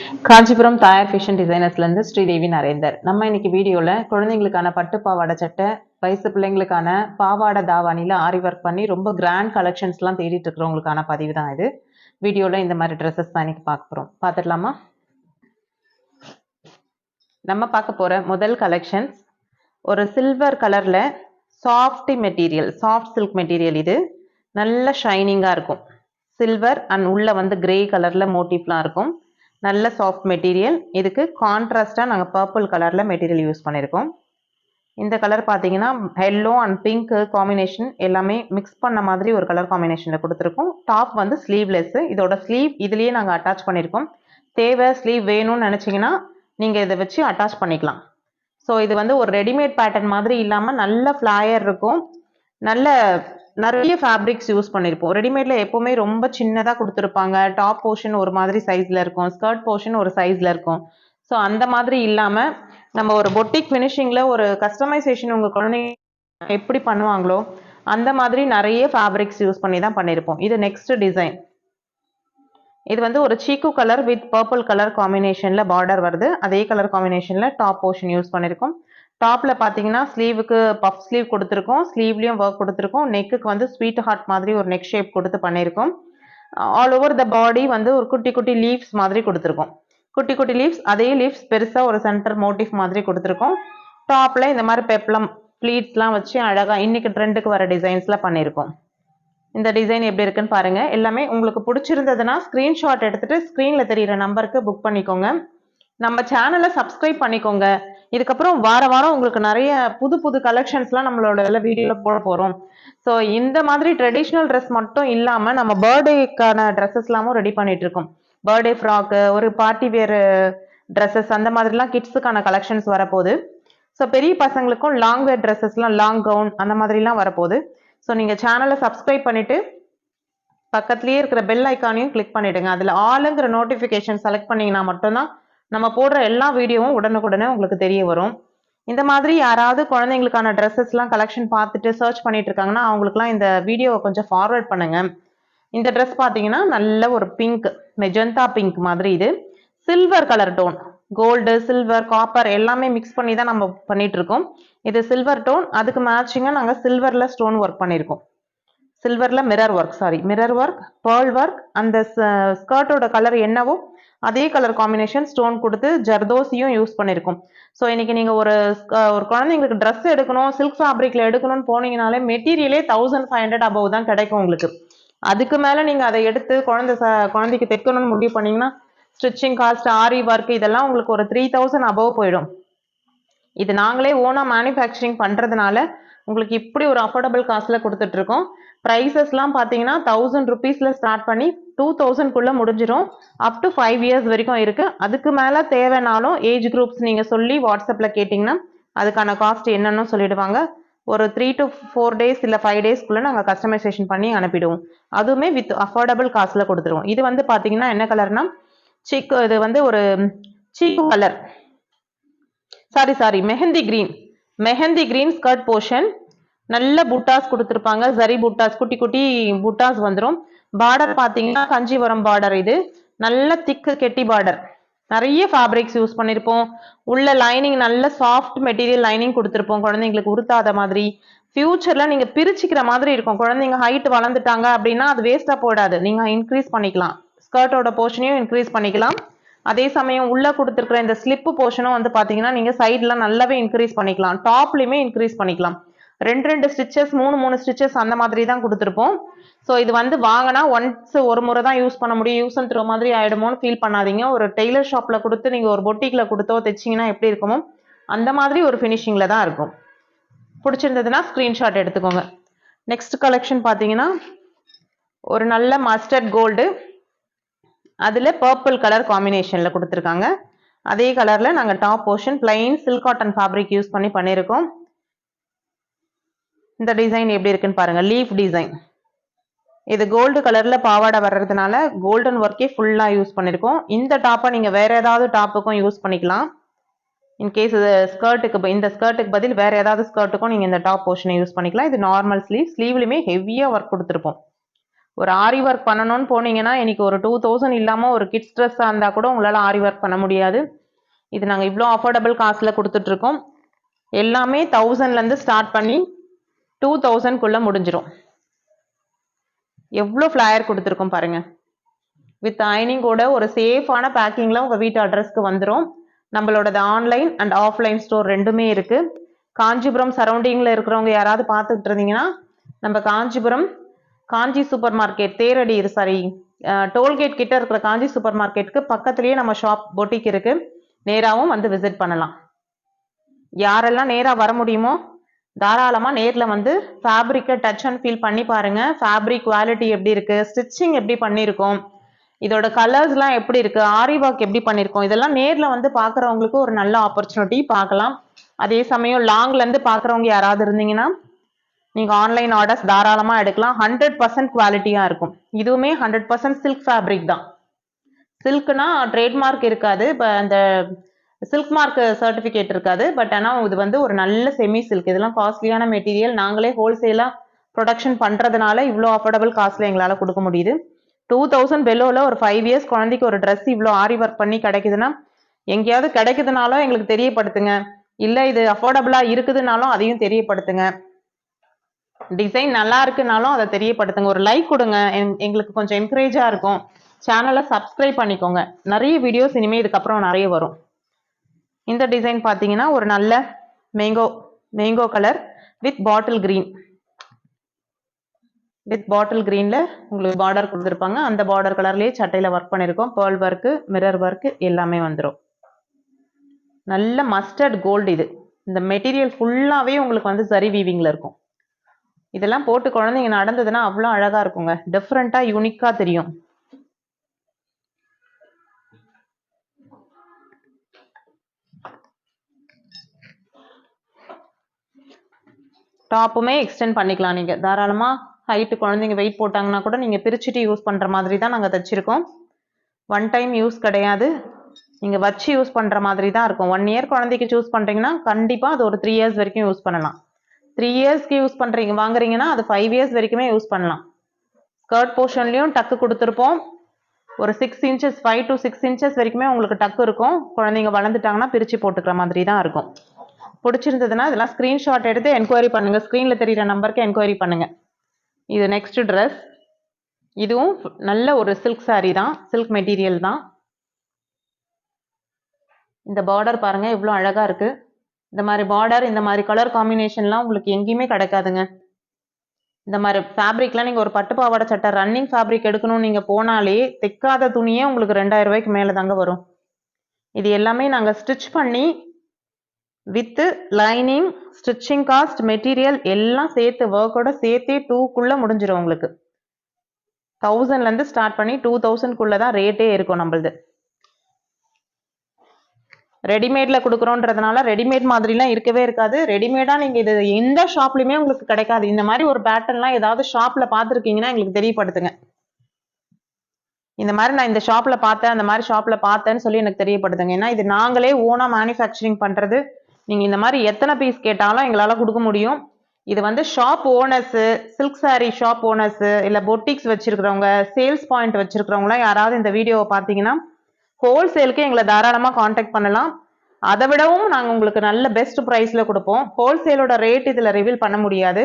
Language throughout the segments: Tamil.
காஞ்சிபுரம் தாயார் ஃபேஷன் டிசைனர்ஸ்லேருந்து ஸ்ரீதேவி நரேந்தர். நம்ம இன்னைக்கு வீடியோவில் குழந்தைங்களுக்கான பட்டு பாவாடை சட்டை, வயசு பிள்ளைங்களுக்கான பாவாடை தாவானியில் ஆரி ஒர்க் பண்ணி ரொம்ப கிராண்ட் கலெக்ஷன்ஸ்லாம் தேடிட்டு இருக்கிறவங்களுக்கான பதிவு தான் இது. வீடியோவில் இந்த மாதிரி ட்ரெஸ்ஸஸ் தான் இன்னைக்கு பார்க்க போகிறோம். பார்த்துடலாமா? நம்ம பார்க்க போகிற முதல் கலெக்ஷன்ஸ் ஒரு சில்வர் கலரில் soft material, soft silk material. இது நல்ல ஷைனிங்காக இருக்கும். சில்வர் அண்ட் உள்ள வந்து கிரே கலரில் மோட்டிவ்லாம் இருக்கும். நல்ல சாஃப்ட் மெட்டீரியல். இதுக்கு கான்ட்ராஸ்டாக நாங்கள் பர்பிள் கலரில் மெட்டீரியல் யூஸ் பண்ணியிருக்கோம். இந்த கலர் பார்த்தீங்கன்னா எல்லோ அண்ட் பிங்க் காம்பினேஷன் எல்லாமே மிக்ஸ் பண்ண மாதிரி ஒரு கலர் காம்பினேஷனில் கொடுத்துருக்கோம். டாப் வந்து ஸ்லீவ்லெஸ்ஸு. இதோட ஸ்லீவ் இதுலேயே நாங்கள் அட்டாச் பண்ணியிருக்கோம். தேவை ஸ்லீவ் வேணும்னு நினச்சிங்கன்னா நீங்கள் இதை வச்சு அட்டாச் பண்ணிக்கலாம். ஸோ இது வந்து ஒரு ரெடிமேட் பேட்டர்ன் மாதிரி இல்லாமல் நல்ல ஃப்ளாயர் இருக்கும். நல்ல நிறைய ஃபேப்ரிக்ஸ் யூஸ் பண்ணியிருப்போம். ரெடிமேடில் எப்போவுமே ரொம்ப சின்னதாக கொடுத்துருப்பாங்க. டாப் போர்ஷன் ஒரு மாதிரி சைஸில் இருக்கும், ஸ்கர்ட் போர்ஷன் ஒரு சைஸில் இருக்கும். ஸோ அந்த மாதிரி இல்லாமல் நம்ம ஒரு பொட்டிக் ஃபினிஷிங்கில் ஒரு கஸ்டமைசேஷன் உங்கள் குழந்தைங்க எப்படி பண்ணுவாங்களோ அந்த மாதிரி நிறைய ஃபேப்ரிக்ஸ் யூஸ் பண்ணி தான் பண்ணியிருப்போம். இது நெக்ஸ்ட் டிசைன். இது வந்து ஒரு சீக்கு கலர் வித் பர்பிள் கலர் காம்பினேஷனில் பார்டர் வருது. அதே கலர் காம்பினேஷனில் டாப் போர்ஷன் யூஸ் பண்ணியிருக்கோம். டாப்பில் பார்த்தீங்கன்னா ஸ்லீவுக்கு பஃப் ஸ்லீவ் கொடுத்துருக்கோம், ஸ்லீவ்லேயும் ஒர்க் கொடுத்துருக்கோம். நெக்குக்கு வந்து ஸ்வீட் ஹார்ட் மாதிரி ஒரு நெக் ஷேப் கொடுத்து பண்ணியிருக்கோம். ஆல் ஓவர் த பாடி வந்து ஒரு குட்டி குட்டி லீவ்ஸ் மாதிரி கொடுத்துருக்கோம். குட்டி குட்டி லீவ்ஸ், அதே லீவ்ஸ் பெருசாக ஒரு சென்டர் மோட்டிவ் மாதிரி கொடுத்துருக்கோம். டாப்பில் இந்த மாதிரி பெப்ளம் ப்ளீட்ஸ்லாம் வச்சு அழகாக இன்னைக்கு ட்ரெண்டுக்கு வர டிசைன்ஸில் பண்ணியிருக்கோம். இந்த டிசைன் எப்படி இருக்குன்னு பாருங்க. எல்லாமே உங்களுக்கு பிடிச்சிருந்ததுன்னா ஸ்க்ரீன்ஷாட் எடுத்துட்டு ஸ்க்ரீனில் தெரியிற நம்பருக்கு புக் பண்ணிக்கோங்க. நம்ம சேனலை சப்ஸ்கிரைப் பண்ணிக்கோங்க. இதுக்கப்புறம் வார வாரம் உங்களுக்கு நிறைய புது புது கலெக்ஷன்ஸ்லாம் நம்மளோட வீடியோவில் போட போகிறோம். ஸோ இந்த மாதிரி ட்ரெடிஷ்னல் ட்ரெஸ் மட்டும் இல்லாமல் நம்ம பர்த்டேக்கான ட்ரெஸ்ஸஸ்லாமும் ரெடி பண்ணிட்டு இருக்கோம். பர்த்டே ஃப்ராக்கு, ஒரு பார்ட்டி வேர் ட்ரெஸ்ஸஸ், அந்த மாதிரிலாம் கிட்ஸுக்கான கலெக்ஷன்ஸ் வரப்போகுது. ஸோ பெரிய பசங்களுக்கும் லாங் வேர் ட்ரெஸ்ஸஸ்லாம், லாங் கவுன் அந்த மாதிரிலாம் வரப்போகுது. ஸோ நீங்கள் சேனலை சப்ஸ்கிரைப் பண்ணிவிட்டு பக்கத்துலேயே இருக்கிற பெல் ஐக்கானையும் கிளிக் பண்ணிவிடுங்க. அதில் ஆளுங்கிற நோட்டிஃபிகேஷன் செலக்ட் பண்ணிங்கன்னா மட்டும்தான் நம்ம போடுற எல்லா வீடியோவும் உடனுக்குடனே உங்களுக்கு தெரிய வரும். இந்த மாதிரி யாராவது குழந்தைங்களுக்கான ட்ரெஸ்ஸஸ்லாம் கலெக்ஷன் பார்த்துட்டு சர்ச் பண்ணிட்டு இருக்காங்கன்னா அவங்களுக்குலாம் இந்த வீடியோவை கொஞ்சம் ஃபார்வர்ட் பண்ணுங்க. இந்த ட்ரெஸ் பார்த்தீங்கன்னா நல்ல ஒரு பிங்க், மெஜந்தா பிங்க் மாதிரி. இது silver colour tone, gold, silver, copper எல்லாமே மிக்ஸ் பண்ணி தான் நம்ம பண்ணிட்டு இருக்கோம். இது சில்வர் டோன். அதுக்கு மேட்சிங்காக நாங்கள் சில்வரில் ஸ்டோன் ஒர்க் பண்ணியிருக்கோம். சில்வரில் மிரர் ஒர்க், பேர்ல் ஒர்க். அந்த ஸ்கர்ட்டோட கலர் என்னவோ அதே கலர் காம்பினேஷன் ஸ்டோன் கொடுத்து ஜர்தோசியும் யூஸ் பண்ணியிருக்கோம். ஸோ இன்னைக்கு நீங்கள் ஒரு குழந்தைங்களுக்கு ட்ரெஸ் எடுக்கணும், சில்க் ஃபேப்ரிக்ல எடுக்கணும்னு போனீங்கனாலே மெட்டீரியலே 1500 அபவ் தான் கிடைக்கும் உங்களுக்கு. அதுக்கு மேலே நீங்கள் அதை எடுத்து குழந்தைக்கு தைக்கணும்னு முடிவு பண்ணீங்கன்னா ஸ்டிச்சிங் காஸ்ட், ஆரி ஒர்க் இதெல்லாம் உங்களுக்கு ஒரு 3000 அபவ் போயிடும். இது நாங்களே ஓனாக மேனுஃபேக்சரிங் பண்ணுறதுனால உங்களுக்கு இப்படி ஒரு அஃபோர்டபுள் காஸ்ட்டில் கொடுத்துட்ருக்கோம். ப்ரைஸஸ்லாம் பார்த்தீங்கன்னா 1000 ருபீஸில் ஸ்டார்ட் பண்ணி 2000க்குள்ளே முடிஞ்சிடும். அப் டு 5 இயர்ஸ் வரைக்கும் இருக்குது. அதுக்கு மேலே தேவைனாலும் ஏஜ் குரூப்ஸ் நீங்கள் சொல்லி வாட்ஸ்அப்பில் கேட்டிங்கன்னா அதுக்கான காஸ்ட் என்னன்னு சொல்லிடுவாங்க. ஒரு 3 to 4 டேஸ் இல்லை 5 டேஸ்க்குள்ளே நாங்கள் கஸ்டமைசேஷன் பண்ணி அனுப்பிடுவோம். அதுவுமே வித் அஃபோர்டபுள் காஸ்ட்டில் கொடுத்துருவோம். இது வந்து பார்த்தீங்கன்னா என்ன கலர்னா இது வந்து ஒரு சீக்கு colour, mehndi green skirt portion. நல்ல புட்டாஸ் கொடுத்துருப்பாங்க, ஜரி புட்டாஸ், குட்டி குட்டி புட்டாஸ் வந்துடும். பார்டர் பார்த்தீங்கன்னா கஞ்சிவரம் பார்டர். இது நல்ல திக்கு கெட்டி பார்டர். நிறைய ஃபேப்ரிக்ஸ் யூஸ் பண்ணியிருப்போம். உள்ள லைனிங் நல்ல சாஃப்ட் மெட்டீரியல் லைனிங் கொடுத்துருப்போம், குழந்தைங்களுக்கு உறுத்தாத மாதிரி. ஃபியூச்சரில் நீங்கள் பிரிச்சுக்கிற மாதிரி இருக்கும். குழந்தைங்க ஹைட் வளர்ந்துட்டாங்க அப்படின்னா அது வேஸ்ட்டாக போடாது, நீங்கள் இன்க்ரீஸ் பண்ணிக்கலாம். ஸ்கர்ட்டோட போர்ஷனையும் இன்க்ரீஸ் பண்ணிக்கலாம். அதே சமயம் உள்ள கொடுத்துருக்குற இந்த ஸ்லிப்பு போர்ஷனும் வந்து பார்த்தீங்கன்னா நீங்கள் சைடில் நல்லாவே இன்க்ரீஸ் பண்ணிக்கலாம். டாப்லையுமே இன்க்ரீஸ் பண்ணிக்கலாம். 2 ஸ்டிச்சஸ், 3 ஸ்டிச்சஸ் அந்த மாதிரி தான் கொடுத்துருப்போம். ஸோ இது வந்து வாங்கினா ஒரு முறை தான் யூஸ் பண்ண முடியும். யூஸ் அண்ட் த்ரோ மாதிரி ஆகிடுமோன்னு ஃபீல் பண்ணாதீங்க. ஒரு டெய்லர் ஷாப்பில் கொடுத்து நீங்கள் ஒரு பொட்டிக்கில் கொடுத்தோ தைச்சிங்கன்னா எப்படி இருக்குமோ அந்த மாதிரி ஒரு ஃபினிஷிங்கில் தான் இருக்கும். பிடிச்சிருந்ததுன்னா ஸ்க்ரீன்ஷாட் எடுத்துக்கோங்க. நெக்ஸ்ட் கலெக்ஷன் பார்த்தீங்கன்னா ஒரு நல்ல மஸ்டர்ட் கோல்டு, அதில் பர்பிள் கலர் காம்பினேஷனில் கொடுத்துருக்காங்க. அதே கலரில் நாங்கள் top portion plain silk cotton fabric use பண்ணி பண்ணியிருக்கோம். இந்த டிசைன் எப்படி இருக்குன்னு பாருங்கள். Leaf design. இது கோல்டு கலரில் பாவாடை வர்றதுனால கோல்டன் ஒர்க்கே ஃபுல்லாக யூஸ் பண்ணியிருக்கோம். இந்த டாப்பை நீங்கள் வேறு ஏதாவது டாப்புக்கும் யூஸ் பண்ணிக்கலாம். இன்கேஸ் இது இந்த ஸ்கர்ட்டுக்கு பதில் வேறு ஏதாவது ஸ்கர்ட்டுக்கும் நீங்கள் இந்த டாப் போர்ஷனை யூஸ் பண்ணிக்கலாம். இது நார்மல் ஸ்லீவ்லையுமே ஹெவியாக ஒர்க் கொடுத்துருப்போம். ஒரு ஆரி ஒர்க் பண்ணணும்னு போனீங்கன்னா இன்னைக்கு ஒரு 2000 இல்லாமல் ஒரு கிட்ஸ் ட்ரெஸ்ஸாக இருந்தால் கூட உங்களால் ஆரி ஒர்க் பண்ண முடியாது. இது நாங்கள் இவ்வளோ அஃபோர்டபுள் காஸ்ட்டில் கொடுத்துட்ருக்கோம். எல்லாமே 1000லேருந்து ஸ்டார்ட் பண்ணி 2000க்குள்ளே முடிஞ்சிடும். எவ்வளோ ஃப்ளையர் கொடுத்துருக்கோம் பாருங்கள். வித் ஐனிங்கோட ஒரு சேஃபான பேக்கிங்கில் உங்கள் வீட்டு அட்ரஸ்க்கு வந்துடும். நம்மளோடது ஆன்லைன் அண்ட் ஆஃப்லைன் ஸ்டோர் ரெண்டுமே இருக்குது. காஞ்சிபுரம் சரௌண்டிங்கில் இருக்கிறவங்க யாராவது பார்த்துட்டு இருந்தீங்கன்னா நம்ம காஞ்சிபுரம் காஞ்சி சூப்பர் மார்க்கெட் தேரடி டோல்கேட் கிட்ட இருக்கிற காஞ்சி சூப்பர் மார்க்கெட்டுக்கு பக்கத்துலேயே நம்ம ஷாப் பொட்டிக் இருக்குது. நேராகவும் வந்து விசிட் பண்ணலாம். யாரெல்லாம் நேராக வர முடியுமோ தாராளமாக நேரில் வந்து ஃபேப்ரிக்கை டச் அண்ட் ஃபீல் பண்ணி பாருங்கள். ஃபேப்ரிக் குவாலிட்டி எப்படி இருக்குது, ஸ்டிச்சிங் எப்படி பண்ணியிருக்கோம், இதோட கலர்ஸ்லாம் எப்படி இருக்குது, ஆரி ஒர்க் எப்படி பண்ணியிருக்கோம், இதெல்லாம் நேரில் வந்து பார்க்குறவங்களுக்கு ஒரு நல்ல ஆப்பர்ச்சுனிட்டி பார்க்கலாம். அதே சமயம் லாங்லேருந்து பார்க்குறவங்க யாராவது இருந்தீங்கன்னா நீங்கள் ஆன்லைன் ஆர்டர்ஸ் தாராளமாக எடுக்கலாம். 100% குவாலிட்டியாக இருக்கும். இதுவுமே 100% சில்க் ஃபேப்ரிக் தான். சில்க்னா ட்ரேட்மார்க் இருக்காது, இப்போ அந்த சில்க் மார்க் சர்டிஃபிகேட் இருக்காது. பட் ஆனால் இது வந்து ஒரு நல்ல செமி சில்க். இதெல்லாம் காஸ்ட்லியான மெட்டீரியல். நாங்களே ஹோல்சேலாக ப்ரொடக்ஷன் பண்ணுறதுனால இவ்வளோ அஃபோர்டபுள் காஸ்ட்டில் எங்களால் கொடுக்க முடியுது. 2000 பெல்லோவில் ஒரு 5 இயர்ஸ் குழந்தைக்கு ஒரு ட்ரெஸ் இவ்வளோ ஆரி ஒர்க் பண்ணி கிடைக்குதுன்னா எங்கேயாவது கிடைக்குதுனாலும் எங்களுக்கு தெரியப்படுத்துங்க. இல்லை இது அஃபோர்டபுளாக இருக்குதுனாலும் அதையும் தெரியப்படுத்துங்க. டிசைன் நல்லா இருக்குனாலும் அதை தெரியப்படுத்துங்க. ஒரு லைக் கொடுங்க, எங்களுக்கு கொஞ்சம் என்கரேஜாக இருக்கும். சேனலை சப்ஸ்கிரைப் பண்ணிக்கோங்க. நிறைய வீடியோஸ் இனிமேல் இதுக்கப்புறம் நிறைய வரும். இந்த டிசைன் பார்த்தீங்கன்னா ஒரு நல்ல மேங்கோ கலர் வித் பாட்டில் கிரீனில் உங்களுக்கு பார்டர் கொடுத்துருப்பாங்க. அந்த பார்டர் கலர்லேயே சட்டையில் ஒர்க் பண்ணியிருக்கோம். பேர்ல் ஒர்க்கு, மிரர் ஒர்க்கு எல்லாமே வந்துடும். நல்ல மஸ்டர்ட் கோல்டு. இந்த மெட்டீரியல் ஃபுல்லாகவே உங்களுக்கு வந்து சரி வீவிங்கில் இருக்கும். இதெல்லாம் போட்டு குழந்தைங்க நடந்ததுன்னா அவ்வளோ அழகாக இருக்குங்க. டிஃப்ரெண்ட்டாக யூனிக்காக தெரியும். டாப்புமே எக்ஸ்டெண்ட் பண்ணிக்கலாம். நீங்கள் தாராளமாக ஹைட்டு குழந்தைங்க வெயிட் போட்டாங்கன்னா கூட நீங்கள் பிரிச்சுட்டு யூஸ் பண்ணுற மாதிரி தான் நாங்கள் தைச்சிருக்கோம். ஒன் டைம் யூஸ் கிடையாது, நீங்கள் வச்சு யூஸ் பண்ணுற மாதிரி தான் இருக்கும். 1 இயர் குழந்தைக்கு சூஸ் பண்ணுறீங்கன்னா கண்டிப்பாக அது ஒரு 3 இயர்ஸ் வரைக்கும் யூஸ் பண்ணலாம். 3 இயர்ஸ்க்கு யூஸ் வாங்குறீங்கன்னா அது 5 இயர்ஸ் வரைக்குமே யூஸ் பண்ணலாம். ஸ்கர்ட் போர்ஷன்லையும் டக்கு கொடுத்துருப்போம். ஒரு 6 இன்ச்சஸ் 5 to 6 இன்ச்சஸ் வரைக்குமே உங்களுக்கு டக்கு இருக்கும். குழந்தைங்க வளர்ந்துட்டாங்கன்னா பிரித்து போட்டுக்கிற மாதிரி தான் இருக்கும். பிடிச்சிருந்ததுன்னா இதெல்லாம் ஸ்க்ரீன்ஷாட் எடுத்து என்கொயரி பண்ணுங்கள். ஸ்க்ரீனில் தெரிகிற நம்பருக்கு என்கொயரி பண்ணுங்கள். இது நெக்ஸ்ட் ட்ரெஸ். இதுவும் நல்ல ஒரு சில்க் சாரீ தான், சில்க் மெட்டீரியல் தான். இந்த பார்டர் பாருங்கள் எவ்வளோ அழகாக இருக்குது. இந்த மாதிரி பார்டர், இந்த மாதிரி கலர் காம்பினேஷன்லாம் உங்களுக்கு எங்கேயுமே கிடைக்காதுங்க. இந்த மாதிரி ஃபேப்ரிக்லாம் நீங்கள் ஒரு பட்டு பாவாடை சட்டை ரன்னிங் ஃபேப்ரிக் எடுக்கணும்னு நீங்கள் போனாலே தைக்காத துணியே உங்களுக்கு 2000 ரூபாய்க்கு மேலே தாங்க வரும். இது எல்லாமே நாங்கள் ஸ்டிச் பண்ணி with lining, stitching cost, material எல்லாம் சேர்த்து ஒர்க்கோட சேர்த்தே 2க்குள்ளே முடிஞ்சிடும் உங்களுக்கு. 1000லேருந்து ஸ்டார்ட் பண்ணி 2000க்குள்ளே தான் ரேட்டே இருக்கும் நம்மளது. ரெடிமேடில் கொடுக்குறோன்றதுனால ரெடிமேட் மாதிரிலாம் இருக்கவே இருக்காது. ரெடிமேடாக நீங்கள் இது எந்த ஷாப்லையுமே உங்களுக்கு கிடைக்காது. இந்த மாதிரி ஒரு பேட்டர்ன்லாம் ஏதாவது ஷாப்பில் பார்த்துருக்கீங்கன்னா எங்களுக்கு தெரியப்படுத்துங்க. இந்த மாதிரி நான் இந்த ஷாப்பில் பார்த்தேன், அந்த மாதிரி ஷாப்பில் பார்த்தேன்னு சொல்லி எனக்கு தெரியப்படுத்துங்க. ஏன்னா இது நாங்களே ஓனாக மேனுஃபேக்சரிங் பண்ணுறது. நீங்கள் இந்த மாதிரி எத்தனை பீஸ் கேட்டாலும் எங்களால் கொடுக்க முடியும். இது வந்து shop owners, silk sari shop owners, இல்லை பொட்டிக்ஸ் வச்சுருக்கிறவங்க, சேல்ஸ் பாயிண்ட் வச்சுருக்கிறவங்களாம் யாராவது இந்த வீடியோவை பார்த்தீங்கன்னா ஹோல்சேலுக்கு எங்களை தாராளமாக காண்டாக்ட் பண்ணலாம். அதை விடவும் நாங்கள் உங்களுக்கு நல்ல பெஸ்ட் ப்ரைஸில் கொடுப்போம். ஹோல்சேலோட ரேட் இதில் ரிவீல் பண்ண முடியாது.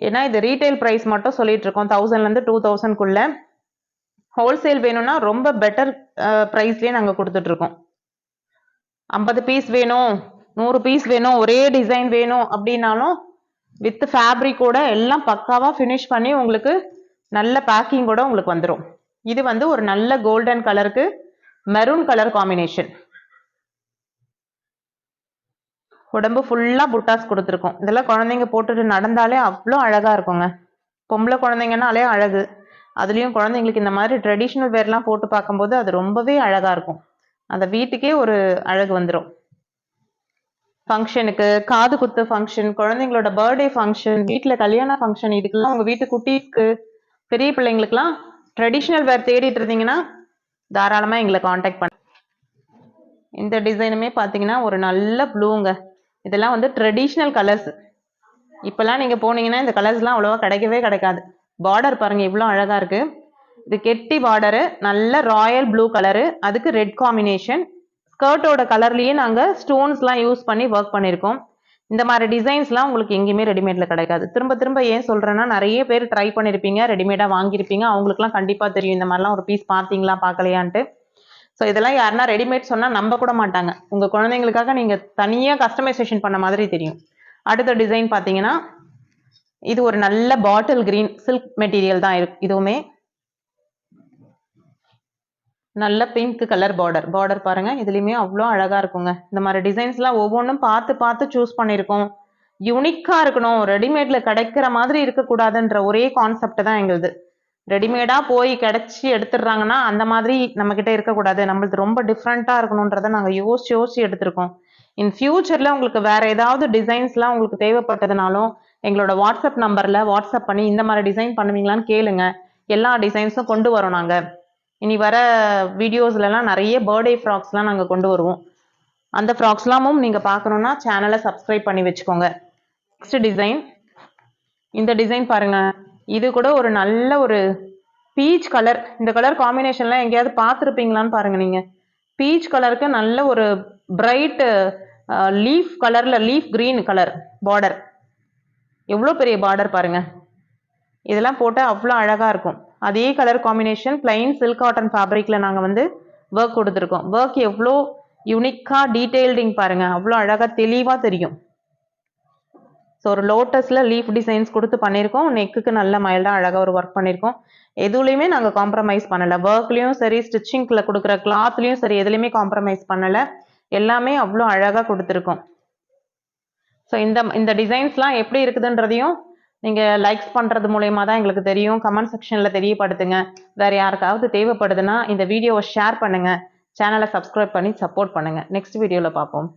ஏன்னா இது ரீட்டைல் ப்ரைஸ் மட்டும் சொல்லிட்டு இருக்கோம். 1000லேருந்து 2000க்குள்ளே. ஹோல்சேல் வேணும்னா ரொம்ப பெட்டர் ப்ரைஸ்லேயே நாங்கள் கொடுத்துட்ருக்கோம். 50 பீஸ் வேணும், 100 பீஸ் வேணும், ஒரே டிசைன் வேணும் அப்படின்னாலும் வித் ஃபேப்ரிக்கோட எல்லாம் பக்காவாக ஃபினிஷ் பண்ணி உங்களுக்கு நல்ல பேக்கிங்கோட உங்களுக்கு வந்துடும். இது வந்து ஒரு நல்ல கோல்டன் கலருக்கு மெரூன் கலர் காம்பினேஷன். உடம்பு ஃபுல்லாக புட்டாஸ் கொடுத்துருக்கோம். இதெல்லாம் குழந்தைங்க போட்டுட்டு நடந்தாலே அவ்வளோ அழகாக இருக்குங்க. பொம்பளை குழந்தைங்கனாலே அழகு. அதுலேயும் குழந்தைங்களுக்கு இந்த மாதிரி ட்ரெடிஷ்னல் வேர்லாம் போட்டு பார்க்கும்போது அது ரொம்பவே அழகாக இருக்கும். அந்த வீட்டுக்கே ஒரு அழகு வந்துடும். ஃபங்க்ஷனுக்கு, காது குத்து ஃபங்க்ஷன், குழந்தைங்களோட பர்த்டே ஃபங்க்ஷன், வீட்டில் கல்யாண ஃபங்க்ஷன், இதுக்கெல்லாம் உங்கள் வீட்டு குட்டீஸ்க்கு, பெரிய பிள்ளைங்களுக்குலாம் ட்ரெடிஷ்னல் வேர் தேடிட்டு இருந்தீங்கன்னா தாராளமாக எங்களை காண்டாக்ட் பண்ண. இந்த டிசைனுமே பார்த்தீங்கன்னா ஒரு நல்ல ப்ளூங்க. இதெல்லாம் வந்து ட்ரெடிஷ்னல் கலர்ஸ். இப்போல்லாம் நீங்கள் போனீங்கன்னா இந்த கலர்ஸ்லாம் அவ்வளோவா கிடைக்கவே கிடைக்காது. பார்டர் பாருங்க இவ்வளோ அழகா இருக்கு. இது கெட்டி பார்டரு, நல்ல ராயல் ப்ளூ கலரு, அதுக்கு ரெட் காம்பினேஷன். ஸ்கர்ட்டோட கலர்லயே நாங்க ஸ்டோன்ஸ்லாம் யூஸ் பண்ணி ஒர்க் பண்ணியிருக்கோம். இந்த மாதிரி டிசைன்ஸ்லாம் உங்களுக்கு எங்கேயுமே ரெடிமேட்ல கிடைக்காது. திரும்ப திரும்ப ஏன் சொல்றேன்னா, நிறைய பேர் ட்ரை பண்ணியிருப்பீங்க, ரெடிமேடா வாங்கியிருப்பீங்க. அவங்களுக்குலாம் கண்டிப்பா தெரியும் இந்த மாதிரிலாம் ஒரு பீஸ் பார்த்தீங்களா பார்க்கலையான்ட்டு. ஸோ இதெல்லாம் யாருன்னா ரெடிமேட் சொன்னா நம்ப கூட மாட்டாங்க. உங்க குழந்தைங்களுக்காக நீங்க தனியா கஸ்டமைசேஷன் பண்ண மாதிரி தெரியும். அடுத்த டிசைன் பார்த்தீங்கன்னா, இது ஒரு நல்ல பாட்டில் கிரீன் சில்க் மெட்டீரியல் தான் இருக்கு. இதுவுமே நல்ல பிங்க் கலர் பார்டர் பாருங்க. இதுலயுமே அவ்வளோ அழகா இருக்குங்க. இந்த மாதிரி டிசைன்ஸ்லாம் ஒவ்வொன்றும் பார்த்து பார்த்து சூஸ் பண்ணியிருக்கோம். யூனிக்கா இருக்கணும், ரெடிமேட்ல கிடைக்கிற மாதிரி இருக்கக்கூடாதுன்ற ஒரே கான்செப்ட் தான் எங்களுது. ரெடிமேடா போய் கிடைச்சி எடுத்துடுறாங்கன்னா அந்த மாதிரி நம்ம கிட்ட இருக்கக்கூடாது, நம்மளுக்கு ரொம்ப டிஃப்ரெண்டா இருக்கணும்ன்றதை நாங்கள் யோசிச்சு யோசிச்சு எடுத்திருக்கோம். இன் ஃபியூச்சர்ல உங்களுக்கு வேற ஏதாவது டிசைன்ஸ்லாம் உங்களுக்கு தேவைப்பட்டதுனாலும் எங்களோட வாட்ஸ்அப் நம்பர்ல வாட்ஸ்அப் பண்ணி இந்த மாதிரி டிசைன் பண்ணுவீங்களான்னு கேளுங்க. எல்லா டிசைன்ஸும் கொண்டு வரோம் நாங்க. இனி வர வீடியோஸ்லாம் நிறைய பர்த்டே ஃப்ராக்ஸ்லாம் நாங்கள் கொண்டு வருவோம். அந்த ஃப்ராக்ஸ்லாமும் நீங்கள் பார்க்கணுன்னா சேனலை சப்ஸ்கிரைப் பண்ணி வச்சுக்கோங்க. நெக்ஸ்ட் டிசைன், இந்த டிசைன் பாருங்க. இது கூட ஒரு நல்ல ஒரு பீச் கலர். இந்த கலர் காம்பினேஷன்லாம் எங்கேயாவது பார்த்துருப்பீங்களான்னு பாருங்க நீங்க. பீச் கலருக்கு நல்ல ஒரு பிரைட் லீஃப் கலர்ல, லீஃப் கிரீன் கலர் பார்டர். எவ்வளோ பெரிய பார்டர் பாருங்க. இதெல்லாம் போட்டால் அவ்வளோ அழகாக இருக்கும். அதே colour combination plain silk cotton ஃபேப்ரிக்கில் நாங்கள் வந்து ஒர்க் கொடுத்துருக்கோம். ஒர்க் எவ்வளோ யூனிக்காக டீட்டெயில்டிங் பாருங்க, அவ்வளோ அழகாக தெளிவாக தெரியும். ஸோ ஒரு லோட்டஸில் லீஃப் டிசைன்ஸ் கொடுத்து பண்ணியிருக்கோம். நெக்குக்கு நல்ல மைல்டாக அழகாக ஒரு ஒர்க் பண்ணியிருக்கோம். எதுலேயுமே நாங்கள் காம்ப்ரமைஸ் பண்ணலை. ஒர்க்லேயும் சரி, ஸ்டிச்சிங்கில் கொடுக்குற கிளாத்லேயும் சரி, எதுலேயுமே காம்ப்ரமைஸ் பண்ணலை. எல்லாமே அவ்வளோ அழகாக கொடுத்துருக்கோம். ஸோ இந்த டிசைன்ஸ்லாம் எப்படி இருக்குதுன்றதையும் நீங்கள் லைக்ஸ் பண்ணுறது மூலயமா தான் எங்களுக்கு தெரியும். கமெண்ட் செக்ஷனில் தெரியப்படுத்துங்க. வேறு யாருக்காவது தேவைப்படுதுன்னா இந்த வீடியோவை ஷேர் பண்ணுங்கள். சேனலை சப்ஸ்கிரைப் பண்ணி சப்போர்ட் பண்ணுங்கள். நெக்ஸ்ட் வீடியோவில் பார்ப்போம்.